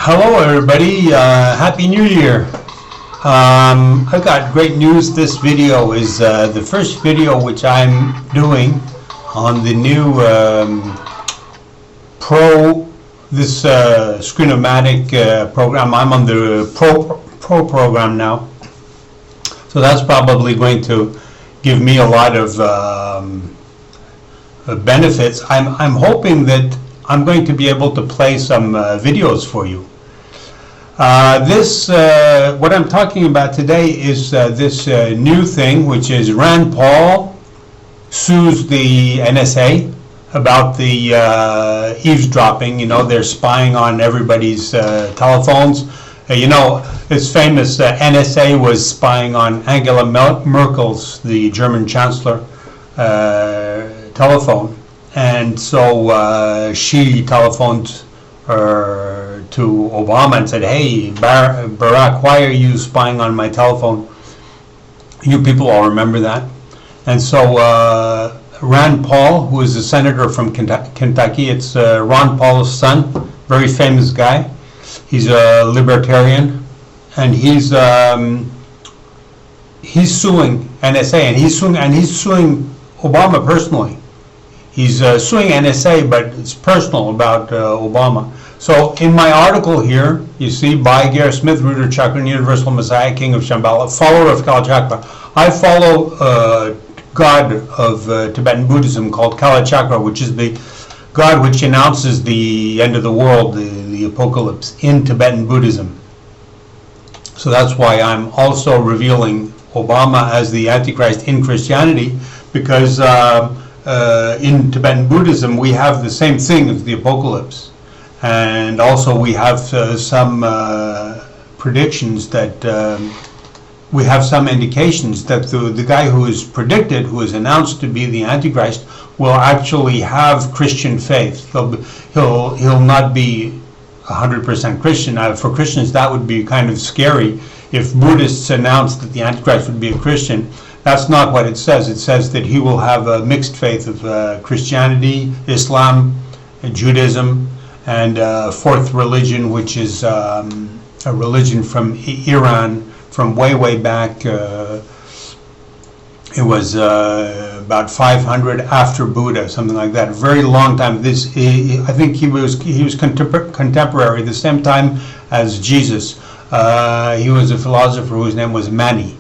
Hello everybody, Happy New Year. I got great news. This video is the first video which I'm doing on the new Screen-O-Matic program. I'm on the Pro program now. So that's probably going to give me a lot of benefits. I'm hoping that I'm going to be able to play some videos for you. What I'm talking about today is this new thing, which is Rand Paul sues the NSA about the eavesdropping. You know, they're spying on everybody's telephones. It's famous that NSA was spying on Angela Merkel's, the German chancellor, telephone. And so she telephoned to Obama and said, "Hey, Barack, why are you spying on my telephone?" You people all remember that. And so Rand Paul, who is a senator from Kentucky, it's Ron Paul's son, very famous guy. He's a libertarian, and he's suing NSA, and he's suing Obama personally. He's suing NSA, but it's personal about Obama. So in my article here, you see, by Gareth Smith, Rooter Chakran, Universal Messiah, King of Shambhala, follower of Kala Chakra. I follow God of Tibetan Buddhism called Kala Chakra, which is the God which announces the end of the world, the apocalypse, in Tibetan Buddhism. So that's why I'm also revealing Obama as the Antichrist in Christianity, because in Tibetan Buddhism we have the same thing as the apocalypse, and also we have some predictions that we have some indications that the guy who is predicted, who is announced to be the Antichrist, will actually have Christian faith. He'll not be 100% Christian. For Christians, that would be kind of scary if Buddhists announced that the Antichrist would be a Christian. That's not what it says. It says that he will have a mixed faith of Christianity, Islam, Judaism, and a fourth religion, which is a religion from Iran, from way back. It was about 500 after Buddha, something like that. A very long time. I think he was contemporary, the same time as Jesus. He was a philosopher whose name was Mani.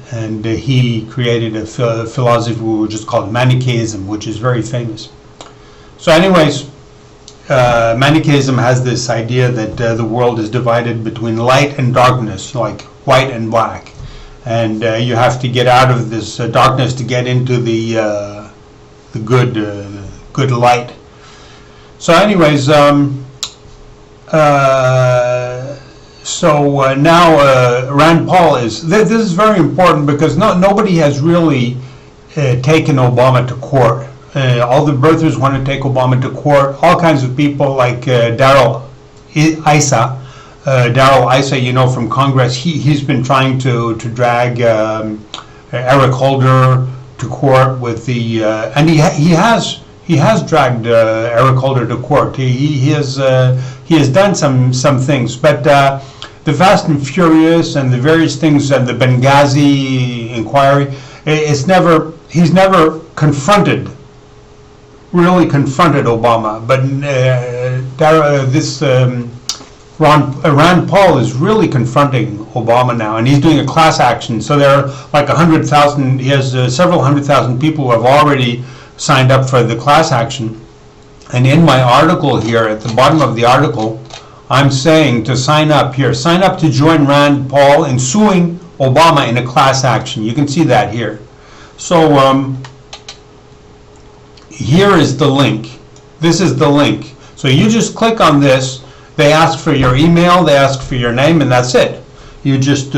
And he created a philosophy which is called Manichaeism, which is very famous. So anyways, Manichaeism has this idea that the world is divided between light and darkness, like white and black. And you have to get out of this darkness to get into the good light. So anyways, now Rand Paul is. This is very important because nobody has really taken Obama to court. All the birthers want to take Obama to court. All kinds of people like Darrell Issa, from Congress. He's been trying to drag Eric Holder to court with the and he has dragged Eric Holder to court. He has done some things, but the Fast and Furious and the various things and the Benghazi inquiry, he's never really confronted Obama. But Rand Paul is really confronting Obama now, and he's doing a class action. So there are like 100,000. He has several 100,000 people who have already signed up for the class action. And in my article here, at the bottom of the article, I'm saying to sign up here. Sign up to join Rand Paul in suing Obama in a class action. You can see that here. So here is the link. This is the link. So you just click on this. They ask for your email, they ask for your name, and that's it. You just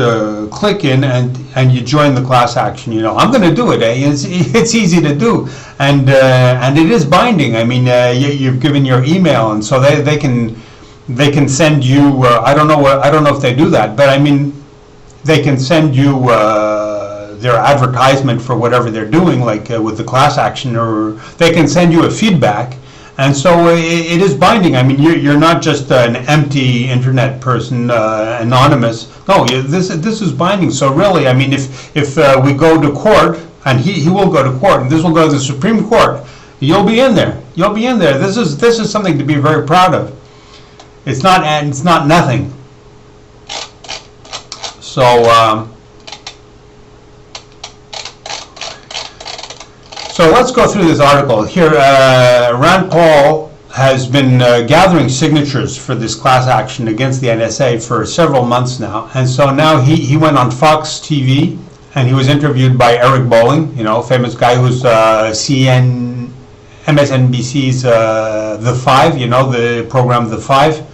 click in and you join the class action. You know, I'm going to do it. It's easy to do, and it is binding. I mean, you've given your email, and so they can send you. I don't know if they do that, but I mean, they can send you their advertisement for whatever they're doing, like with the class action, or they can send you a feedback. And so it is binding. I mean, you're not just an empty internet person, anonymous. No, this is binding. So really, I mean, if we go to court, and he will go to court, and this will go to the Supreme Court, you'll be in there. You'll be in there. This is something to be very proud of. It's not nothing. So. So let's go through this article. Here, Rand Paul has been gathering signatures for this class action against the NSA for several months now. And so now he went on Fox TV and he was interviewed by Eric Bolling, you know, famous guy who's MSNBC's The Five, you know, the program The Five.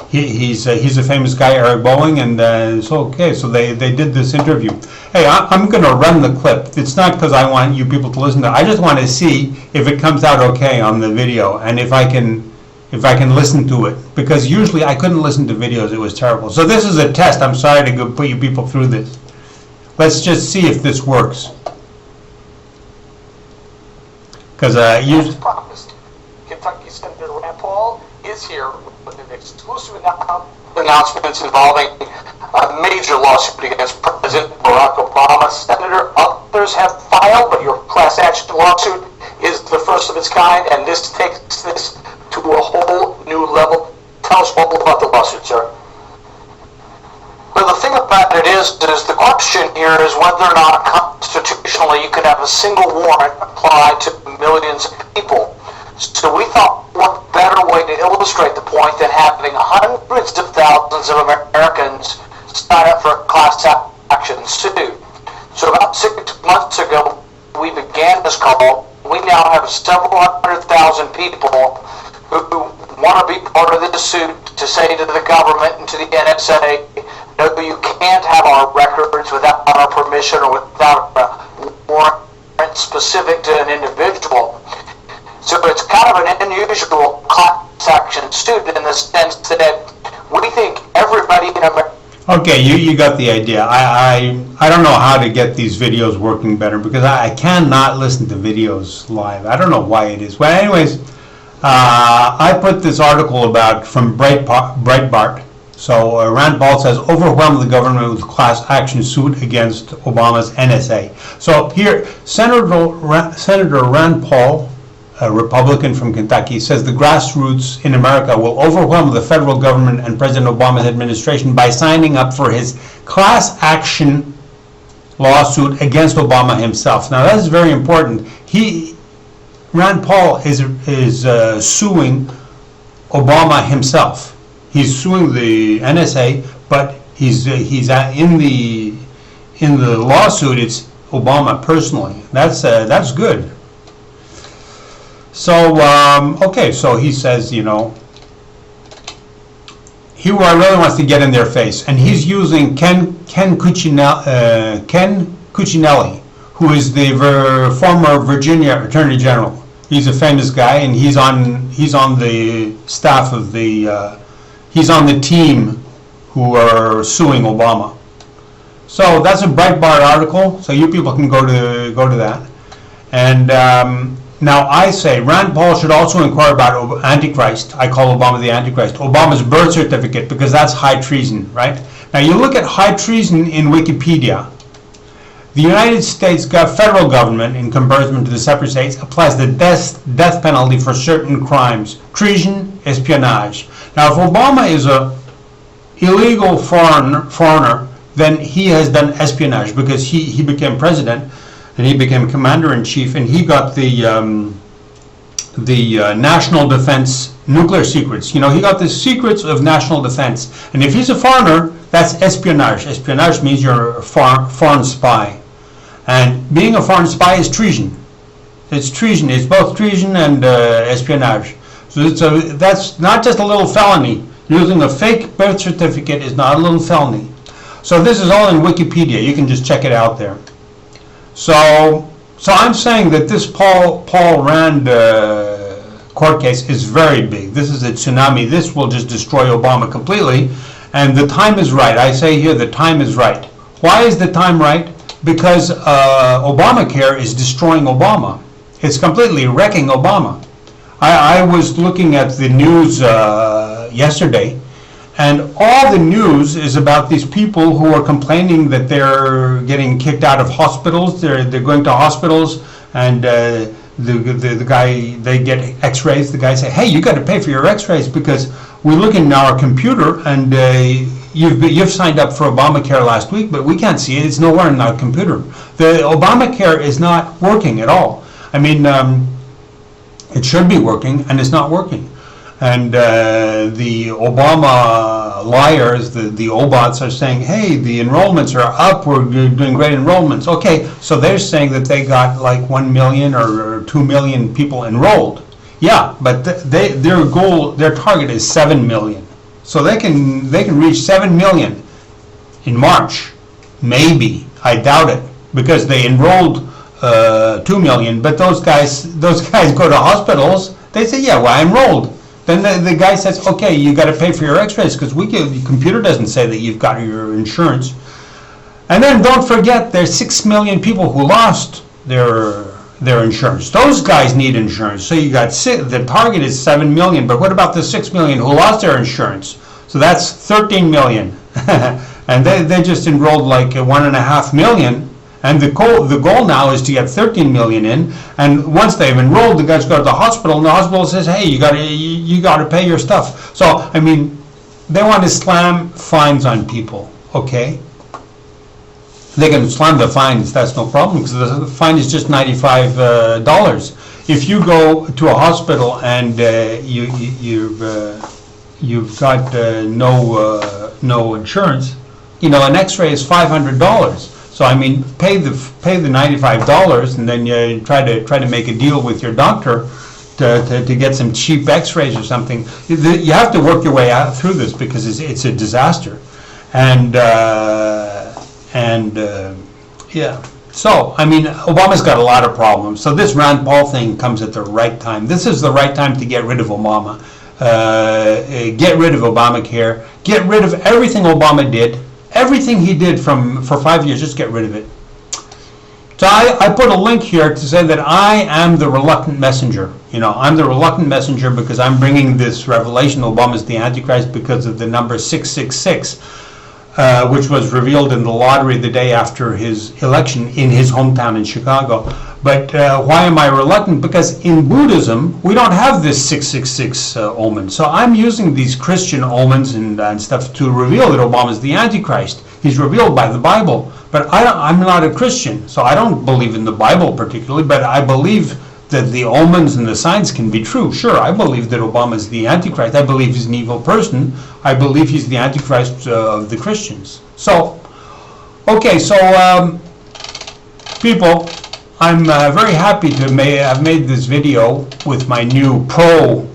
He's a famous guy, Eric Bolling, and so they did this interview. Hey, I'm going to run the clip. It's not because I want you people to listen to it. I just want to see if it comes out okay on the video, and if I can listen to it, because usually I couldn't listen to videos. It was terrible. So this is a test. I'm sorry to go put you people through this. Let's just see if this works. Because as promised, Kentucky Senator Rand Paul is here with an exclusive announcements involving a major lawsuit against President Barack Obama. Senator, others have filed, but your class action lawsuit is the first of its kind, and this takes this to a whole new level. Tell us all about the lawsuit, sir. Well, the thing about it is the question here is whether or not constitutionally you could have a single warrant apply to millions of people. So we thought, what better way to illustrate the point than having hundreds of thousands of Americans sign up for a class action suit. So about 6 months ago, we began this call. We now have several 100,000 people who want to be part of this suit to say to the government and to the NSA, no, you can't have our records without our permission or without a warrant specific to an individual. So it's kind of an unusual class action suit in the sense that we think everybody in America. Okay, you got the idea. I don't know how to get these videos working better because I cannot listen to videos live. I don't know why it is. Well, anyways, I put this article about from Breitbart. So Rand Paul says overwhelm the government with class action suit against Obama's NSA. So here, Senator Rand Paul, a Republican from Kentucky, says the grassroots in America will overwhelm the federal government and President Obama's administration by signing up for his class action lawsuit against Obama himself. Now that is very important. Rand Paul is suing Obama himself. He's suing the NSA, but he's in the lawsuit. It's Obama personally. That's good. So okay, so he says, you know, he really wants to get in their face, and he's using Ken Cuccinelli, who is the former Virginia Attorney General. He's a famous guy, and he's on the staff of he's on the team who are suing Obama. So that's a Breitbart article. So you people can go to that. And now I say Rand Paul should also inquire about Antichrist. I call Obama the Antichrist. Obama's birth certificate, because that's high treason, right? Now you look at high treason in Wikipedia. The United States federal government, in comparison to the separate states, applies the death penalty for certain crimes: treason, espionage. Now, if Obama is a illegal foreigner, then he has done espionage because he became president and he became commander-in-chief, and he got the national defense nuclear secrets. You know, he got the secrets of national defense. And if he's a foreigner, that's espionage. Espionage means you're a foreign spy. And being a foreign spy is treason. It's treason. It's both treason and espionage. So that's not just a little felony. Using a fake birth certificate is not a little felony. So this is all in Wikipedia. You can just check it out there. So I'm saying that this Paul Rand court case is very big. This is a tsunami. This will just destroy Obama completely. And the time is right. I say here the time is right. Why is the time right? Because Obamacare is destroying Obama. It's completely wrecking Obama. I was looking at the news yesterday, and all the news is about these people who are complaining that they're getting kicked out of hospitals. They're going to hospitals, and the guy, they get X-rays. The guy say, "Hey, you got to pay for your X-rays because we look in our computer, and you've signed up for Obamacare last week, but we can't see it. It's nowhere in our computer. The Obamacare is not working at all. I mean, it should be working, and it's not working." And the Obama liars, the Obots, are saying, "Hey, the enrollments are up. We're doing great enrollments." Okay, so they're saying that they got like 1 million or 2 million people enrolled. Yeah, but their goal, their target is 7 million. So they can reach 7 million in March, maybe. I doubt it, because they enrolled 2 million. But those guys go to hospitals. They say, "Yeah, well, I enrolled." Then the guy says, "Okay, you got to pay for your X-rays because the computer doesn't say that you've got your insurance." And then don't forget, there's 6 million people who lost their insurance. Those guys need insurance. So you got the target is 7 million, but what about the 6 million who lost their insurance? So that's 13 million, and they just enrolled like 1.5 million. And the goal now is to get 13 million in, and once they've enrolled, the guys go to the hospital, and the hospital says, "Hey, you got to pay your stuff." So I mean, they want to slam fines on people. Okay, they can slam the fines. That's no problem, because the fine is just $95. If you go to a hospital and you've got no insurance, an X-ray is $500. So I mean, pay the $95, and then you try to make a deal with your doctor to get some cheap X-rays or something. You have to work your way out through this because it's a disaster, and yeah. So I mean, Obama's got a lot of problems. So this Rand Paul thing comes at the right time. This is the right time to get rid of Obama, get rid of Obamacare, get rid of everything Obama did. Everything he did for 5 years, just get rid of it. So I put a link here to say that I am the reluctant messenger. I'm the reluctant messenger because I'm bringing this revelation Obama's the Antichrist because of the number 666, which was revealed in the lottery the day after his election in his hometown in Chicago. But why am I reluctant? Because in Buddhism, we don't have this 666 omen. So I'm using these Christian omens and stuff to reveal that Obama's the Antichrist. He's revealed by the Bible. But I'm not a Christian, so I don't believe in the Bible particularly, but I believe that the omens and the signs can be true. Sure, I believe that Obama's the Antichrist. I believe he's an evil person. I believe he's the Antichrist of the Christians. So, okay, so people, I'm very happy to have made this video with my new Pro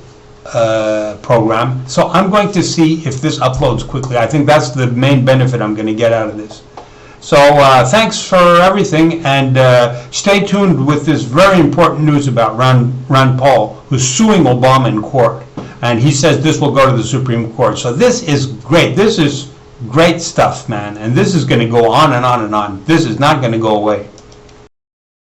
program. So I'm going to see if this uploads quickly. I think that's the main benefit I'm going to get out of this. So thanks for everything, and stay tuned with this very important news about Rand Paul, who's suing Obama in court. And he says this will go to the Supreme Court. So this is great. This is great stuff, man. And this is going to go on and on and on. This is not going to go away.